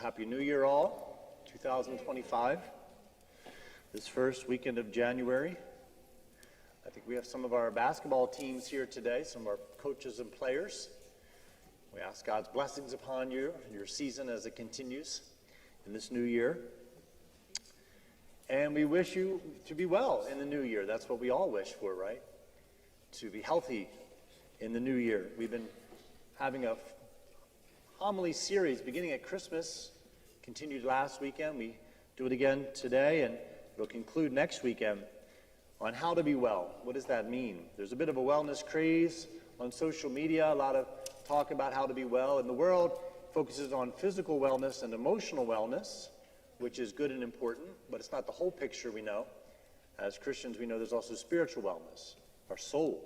Happy New Year all, 2025. This first weekend of January. I think we have some of our basketball teams here today, some of our coaches and players. We ask God's blessings upon you and your season as it continues in this new year. And we wish you to be well in the new year. That's what we all wish for, right? To be healthy in the new year. We've been having a homily series beginning at Christmas, continued last weekend. We do it again today, and it'll conclude next weekend on how to be well. What does that mean? There's a bit of a wellness craze on social media, a lot of talk about how to be well, and the world focuses on physical wellness and emotional wellness, which is good and important, but it's not the whole picture we know. As Christians, we know there's also spiritual wellness, our soul.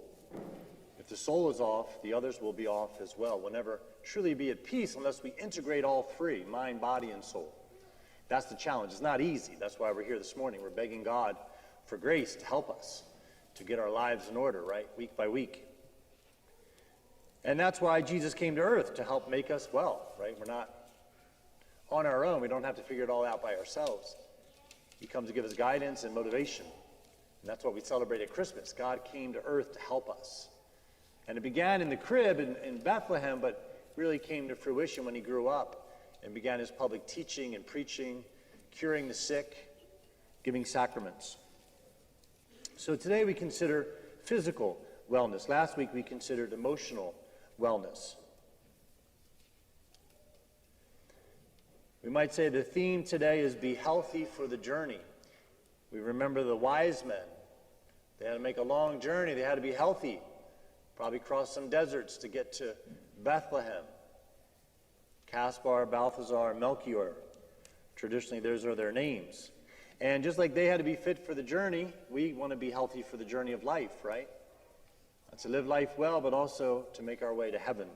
If the soul is off, the others will be off as well. We'll never truly be at peace unless we integrate all three, mind, body, and soul. That's the challenge. It's not easy. That's why we're here this morning. We're begging God for grace to help us to get our lives in order, right, week by week. And that's why Jesus came to earth, to help make us well, right? We're not on our own. We don't have to figure it all out by ourselves. He comes to give us guidance and motivation. And that's what we celebrate at Christmas. God came to earth to help us. And it began in the crib in Bethlehem, but really came to fruition when he grew up and began his public teaching and preaching, curing the sick, giving sacraments. So today we consider physical wellness. Last week we considered emotional wellness. We might say the theme today is be healthy for the journey. We remember the wise men. They had to make a long journey. They had to be healthy. Probably cross some deserts to get to Bethlehem. Caspar, Balthazar, Melchior. Traditionally, those are their names. And just like they had to be fit for the journey, we want to be healthy for the journey of life, right? To live life well, but also to make our way to heaven.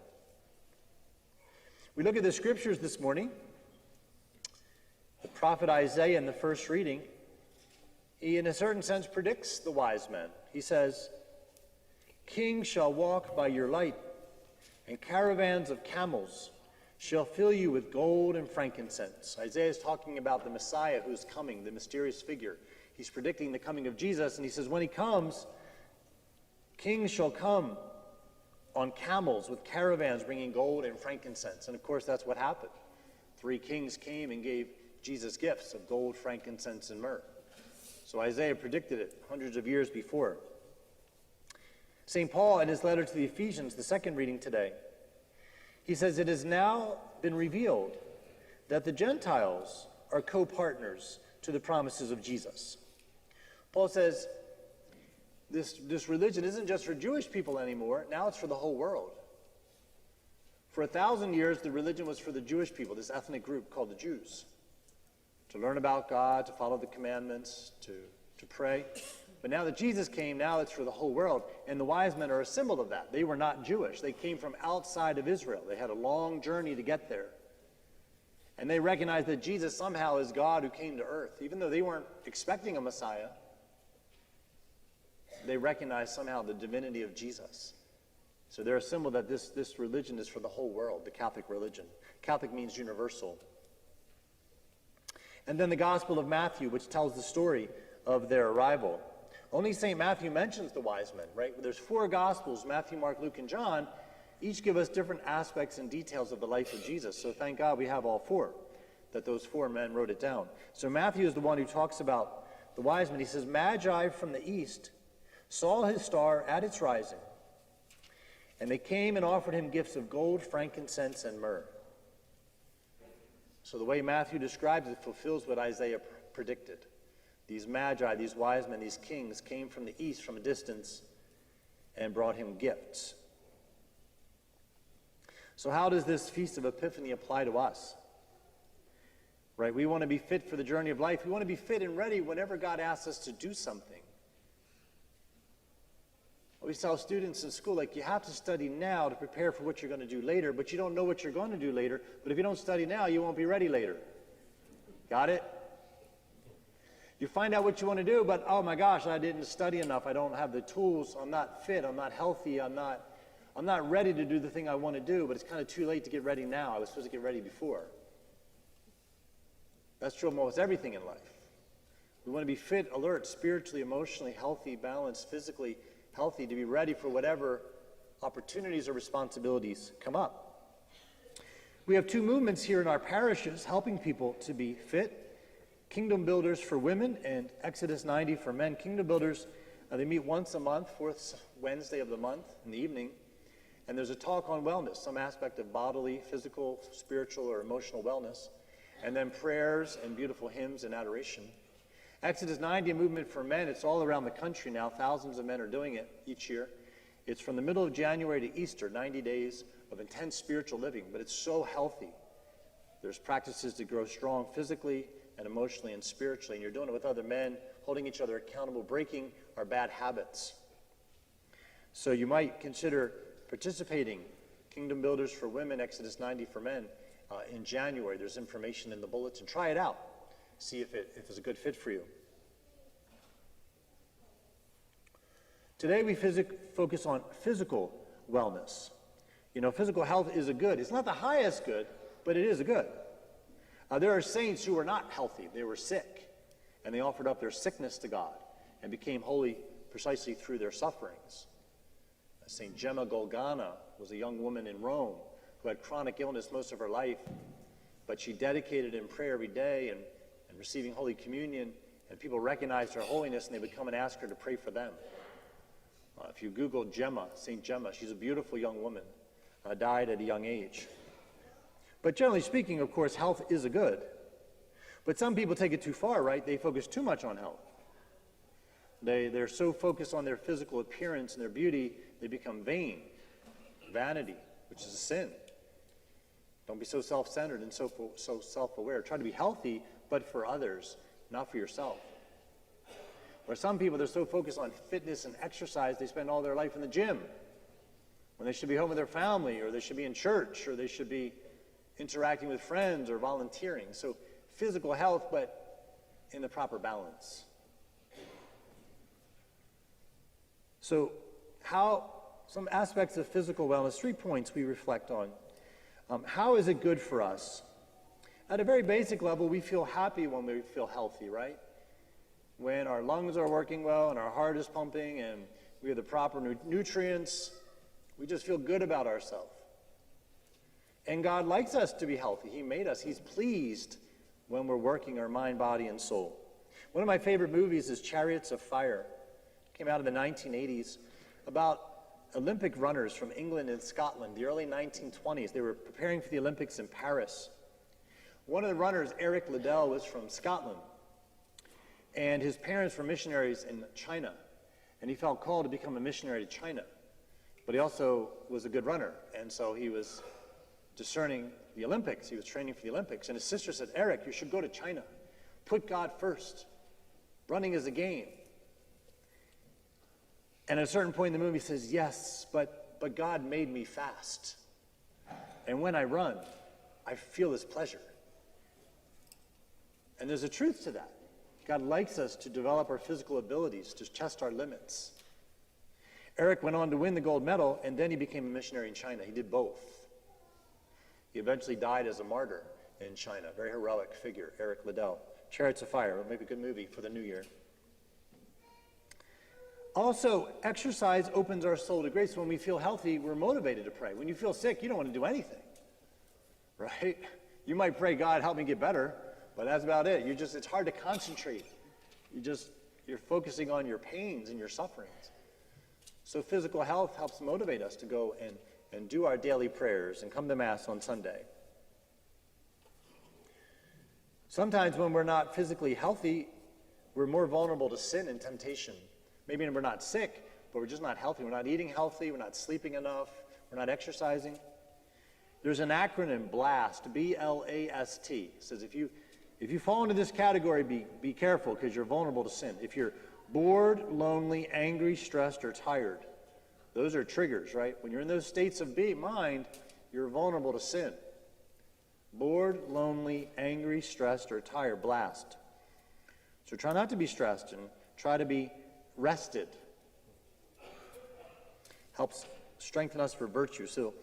We look at the scriptures this morning. The prophet Isaiah in the first reading, he in a certain sense predicts the wise men. He says, "Kings shall walk by your light, and caravans of camels shall fill you with gold and frankincense." Isaiah is talking about the Messiah who's coming, the mysterious figure. He's predicting the coming of Jesus, and he says, when he comes, kings shall come on camels with caravans bringing gold and frankincense. And of course, that's what happened. 3 kings came and gave Jesus gifts of gold, frankincense, and myrrh. So Isaiah predicted it hundreds of years before. St. Paul, in his letter to the Ephesians, the second reading today, he says, "It has now been revealed that the Gentiles are co-partners to the promises of Jesus." Paul says, this religion isn't just for Jewish people anymore. Now it's for the whole world. For 1,000 years, the religion was for the Jewish people, this ethnic group called the Jews, to learn about God, to follow the commandments, to pray. But now that Jesus came, now it's for the whole world. And the wise men are a symbol of that. They were not Jewish. They came from outside of Israel. They had a long journey to get there. And they recognized that Jesus somehow is God who came to earth. Even though they weren't expecting a Messiah, they recognized somehow the divinity of Jesus. So they're a symbol that this religion is for the whole world, the Catholic religion. Catholic means universal. And then the Gospel of Matthew, which tells the story of their arrival. Only St. Matthew mentions the wise men, right? There's 4 Gospels, Matthew, Mark, Luke, and John. Each give us different aspects and details of the life of Jesus. So thank God we have all 4, that those 4 men wrote it down. So Matthew is the one who talks about the wise men. He says, "Magi from the east saw his star at its rising, and they came and offered him gifts of gold, frankincense, and myrrh." So the way Matthew describes it fulfills what Isaiah predicted. These magi, these wise men, these kings came from the east, from a distance, and brought him gifts. So how does this Feast of Epiphany apply to us? Right, we want to be fit for the journey of life. We want to be fit and ready whenever God asks us to do something. We tell students in school, like, you have to study now to prepare for what you're going to do later, but you don't know what you're going to do later. But if you don't study now, you won't be ready later. Got it? You find out what you want to do, but oh my gosh, I didn't study enough. I don't have the tools. I'm not fit. I'm not healthy. I'm not ready to do the thing I want to do, but it's kind of too late to get ready now. I was supposed to get ready before. That's true of almost everything in life. We want to be fit, alert, spiritually, emotionally healthy, balanced, physically healthy, to be ready for whatever opportunities or responsibilities come up. We have two movements here in our parishes helping people to be fit: Kingdom Builders for women and Exodus 90 for men. Kingdom Builders, they meet once a month, fourth Wednesday of the month in the evening, and there's a talk on wellness, some aspect of bodily, physical, spiritual, or emotional wellness, and then prayers and beautiful hymns and adoration. Exodus 90, a movement for men. It's all around the country now. Thousands of men are doing it each year. It's from the middle of January to Easter, 90 days of intense spiritual living, but it's so healthy. There's practices to grow strong physically and emotionally and spiritually, and you're doing it with other men, holding each other accountable, breaking our bad habits. So you might consider participating. Kingdom Builders for Women, Exodus 90 for men, in January. There's information in the bulletin. Try it out. See if it's a good fit for you. Today we focus on physical wellness. You know, physical health is a good. It's not the highest good, but it is a good. There are saints who were not healthy. They were sick, and they offered up their sickness to God and became holy precisely through their sufferings. St. Gemma Golgana was a young woman in Rome who had chronic illness most of her life, but she dedicated in prayer every day and receiving Holy Communion, and people recognized her holiness, and they would come and ask her to pray for them. If you Google Gemma, St. Gemma, she's a beautiful young woman, died at a young age. But generally speaking, of course, health is a good. But some people take it too far, right? They focus too much on health. They're so focused on their physical appearance and their beauty, they become vain. Vanity, which is a sin. Don't be so self-centered and so self-aware. Try to be healthy, but for others, not for yourself. Or some people, they're so focused on fitness and exercise, they spend all their life in the gym when they should be home with their family, or they should be in church, or they should be interacting with friends or volunteering. So physical health, but in the proper balance. So some aspects of physical wellness, 3 points we reflect on. How is it good for us? At a very basic level, we feel happy when we feel healthy, right? When our lungs are working well and our heart is pumping and we have the proper nutrients, we just feel good about ourselves. And God likes us to be healthy. He made us. He's pleased when we're working our mind, body, and soul. One of my favorite movies is Chariots of Fire. It came out in the 1980s, about Olympic runners from England and Scotland, the early 1920s. They were preparing for the Olympics in Paris. One of the runners, Eric Liddell, was from Scotland, and his parents were missionaries in China, and he felt called to become a missionary to China. But he also was a good runner, and so he was discerning the Olympics. He was training for the Olympics, and his sister said, "Eric, you should go to China. Put God first. Running is a game." And at a certain point in the movie, he says, "Yes, but God made me fast. And when I run, I feel this pleasure." And there's a truth to that. God likes us to develop our physical abilities, to test our limits. Eric went on to win the gold medal, and then he became a missionary in China. He did both. He eventually died as a martyr in China. Very heroic figure, Eric Liddell. Chariots of Fire, maybe a good movie for the new year. Also, exercise opens our soul to grace. When we feel healthy, we're motivated to pray. When you feel sick, you don't want to do anything, right? You might pray, "God, help me get better," but that's about it. It's hard to concentrate. You're focusing on your pains and your sufferings. So physical health helps motivate us to go and do our daily prayers and come to Mass on Sunday. Sometimes when we're not physically healthy, we're more vulnerable to sin and temptation. Maybe we're not sick, but we're just not healthy. We're not eating healthy. We're not sleeping enough. We're not exercising. There's an acronym, BLAST, B-L-A-S-T. It says if you fall into this category, be careful because you're vulnerable to sin. If you're bored, lonely, angry, stressed, or tired, those are triggers, right? When you're in those states of mind, you're vulnerable to sin. Bored, lonely, angry, stressed, or tired, BLAST. So try not to be stressed and try to be rested. Helps strengthen us for virtue. So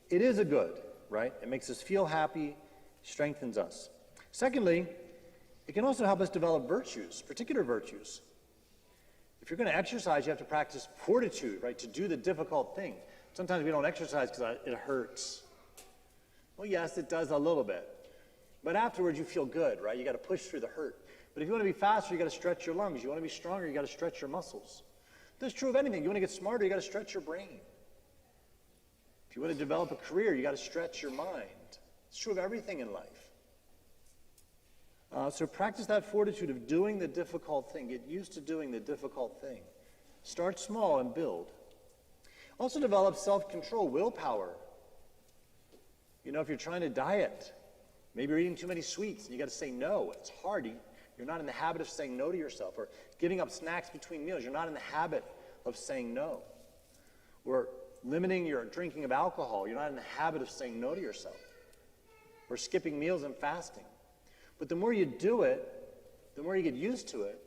it is a good, right? It makes us feel happy, strengthens us. Secondly, It can also help us develop virtues, particular virtues. If you're going to exercise, you have to practice fortitude, right, to do the difficult thing. Sometimes we don't exercise because it hurts. Well, yes, it does a little bit. But afterwards, you feel good, right? You got to push through the hurt. But if you want to be faster, you got to stretch your lungs. You want to be stronger, you got to stretch your muscles. That's true of anything. You want to get smarter, you got to stretch your brain. If you want to develop a career, you got to stretch your mind. It's true of everything in life. So practice that fortitude of doing the difficult thing. Get used to doing the difficult thing. Start small and build. Also develop self-control, willpower. You know, if you're trying to diet, maybe you're eating too many sweets and you got to say no. It's hard. You're not in the habit of saying no to yourself. Or giving up snacks between meals. You're not in the habit of saying no. Or limiting your drinking of alcohol. You're not in the habit of saying no to yourself. Or skipping meals and fasting. But the more you do it, the more you get used to it,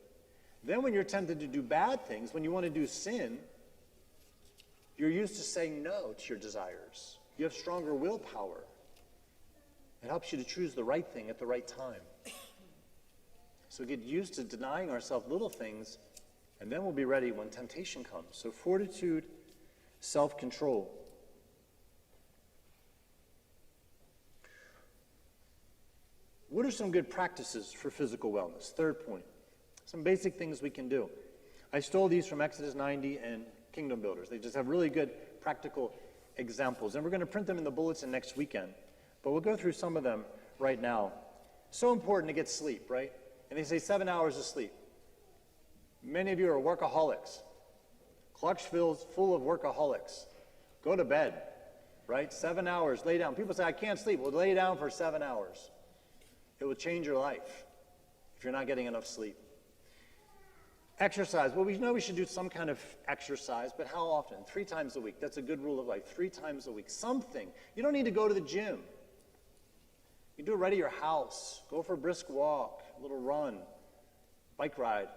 then when you're tempted to do bad things, when you want to do sin, you're used to saying no to your desires. You have stronger willpower. It helps you to choose the right thing at the right time. So get used to denying ourselves little things, and then we'll be ready when temptation comes. So fortitude, self-control. What are some good practices for physical wellness? Third point, some basic things we can do. I stole these from Exodus 90 and Kingdom Builders. They just have really good practical examples. And we're going to print them in the bulletin next weekend. But we'll go through some of them right now. So important to get sleep, right? And they say 7 hours of sleep. Many of you are workaholics. Clarksville's full of workaholics. Go to bed, right? 7 hours, lay down. People say, I can't sleep. Well, lay down for 7 hours. It will change your life if you're not getting enough sleep. Exercise. Well, we know we should do some kind of exercise, but how often? 3 times a week. That's a good rule of life. 3 times a week. Something. You don't need to go to the gym. You do it right at your house. Go for a brisk walk, a little run, bike ride.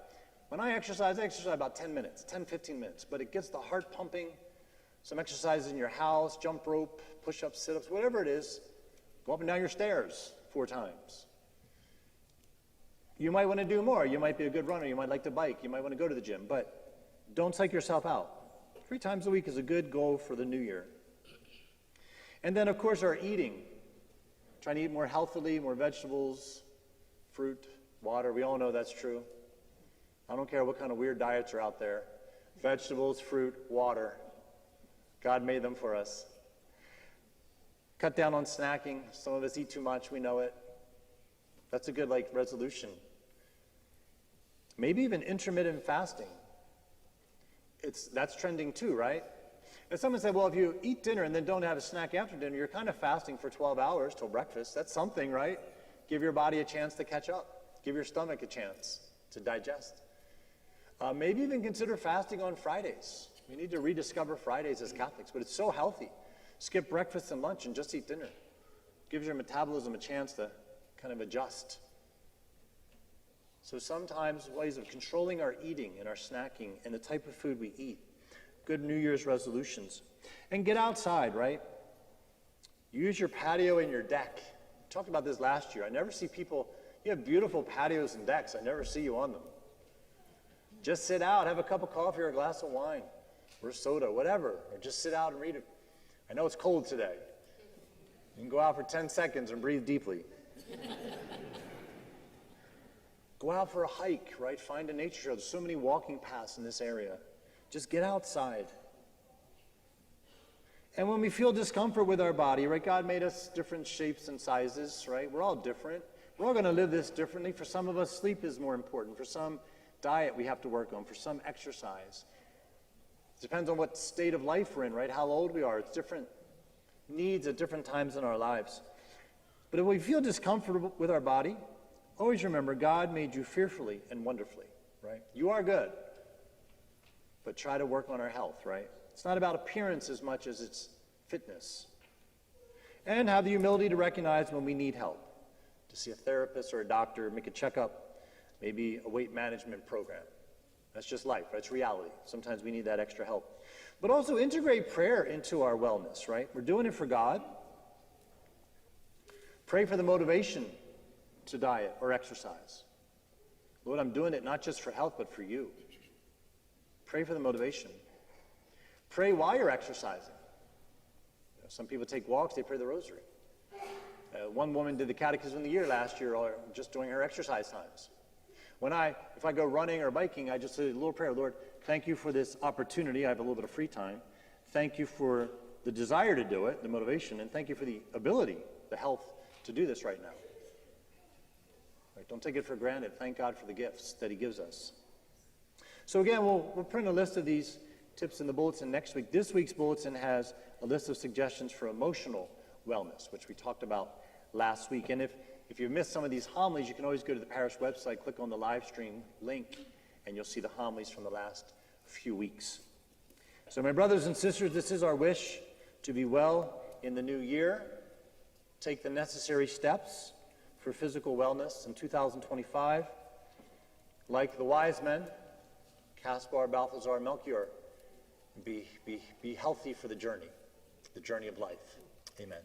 When I exercise about 10 minutes, 10, 15 minutes, but it gets the heart pumping. Some exercises in your house, jump rope, push-ups, sit-ups, whatever it is. Go up and down your stairs 4 times. You might want to do more. You might be a good runner. You might like to bike. You might want to go to the gym. But don't psych yourself out. 3 times a week is a good goal for the new year. And then, of course, our eating. Trying to eat more healthily, more vegetables, fruit, water. We all know that's true. I don't care what kind of weird diets are out there. Vegetables, fruit, water. God made them for us. Cut down on snacking. Some of us eat too much. We know it. That's a good, resolution. Maybe even intermittent fasting. That's trending too, right? And someone said, well, if you eat dinner and then don't have a snack after dinner, you're kind of fasting for 12 hours till breakfast. That's something, right? Give your body a chance to catch up. Give your stomach a chance to digest. Maybe even consider fasting on Fridays. We need to rediscover Fridays as Catholics, but it's so healthy. Skip breakfast and lunch and just eat dinner. Gives your metabolism a chance to kind of adjust. So sometimes ways of controlling our eating and our snacking and the type of food we eat. Good New Year's resolutions. And get outside, right? Use your patio and your deck. I talked about this last year. I never see people, you have beautiful patios and decks. I never see you on them. Just sit out, have a cup of coffee or a glass of wine or soda, whatever. Or just sit out and read it. I know it's cold today. You can go out for 10 seconds and breathe deeply. Go out for a hike, right? Find a nature trail. There's so many walking paths in this area. Just get outside. And when we feel discomfort with our body, right? God made us different shapes and sizes, right? We're all different. We're all going to live this differently. For some of us, sleep is more important. For some, diet we have to work on. For some, exercise. It depends on what state of life we're in, right? How old we are. It's different needs at different times in our lives. But if we feel discomfort with our body, always remember God made you fearfully and wonderfully, right? You are good, but try to work on our health, right? It's not about appearance as much as it's fitness. And have the humility to recognize when we need help, to see a therapist or a doctor, make a checkup, maybe a weight management program. That's just life, that's reality. Sometimes we need that extra help. But also integrate prayer into our wellness, right? We're doing it for God. Pray for the motivation to diet or exercise. Lord, I'm doing it not just for health, but for you. Pray for the motivation. Pray while you're exercising. Some people take walks, they pray the rosary. One woman did the Catechism of the Year last year, just during her exercise times. If I go running or biking, I just say a little prayer. Lord, thank you for this opportunity. I have a little bit of free time. Thank you for the desire to do it, the motivation, and thank you for the ability, the health to do this right now. Right, don't take it for granted. Thank God for the gifts that he gives us. So again, we'll print a list of these tips in the bulletin next week. This week's bulletin has a list of suggestions for emotional wellness, which we talked about last week. And if you've missed some of these homilies, you can always go to the parish website, click on the live stream link, and you'll see the homilies from the last few weeks. So my brothers and sisters, this is our wish to be well in the new year. Take the necessary steps for physical wellness in 2025. Like the wise men, Caspar, Balthazar, Melchior, be healthy for the journey of life. Amen.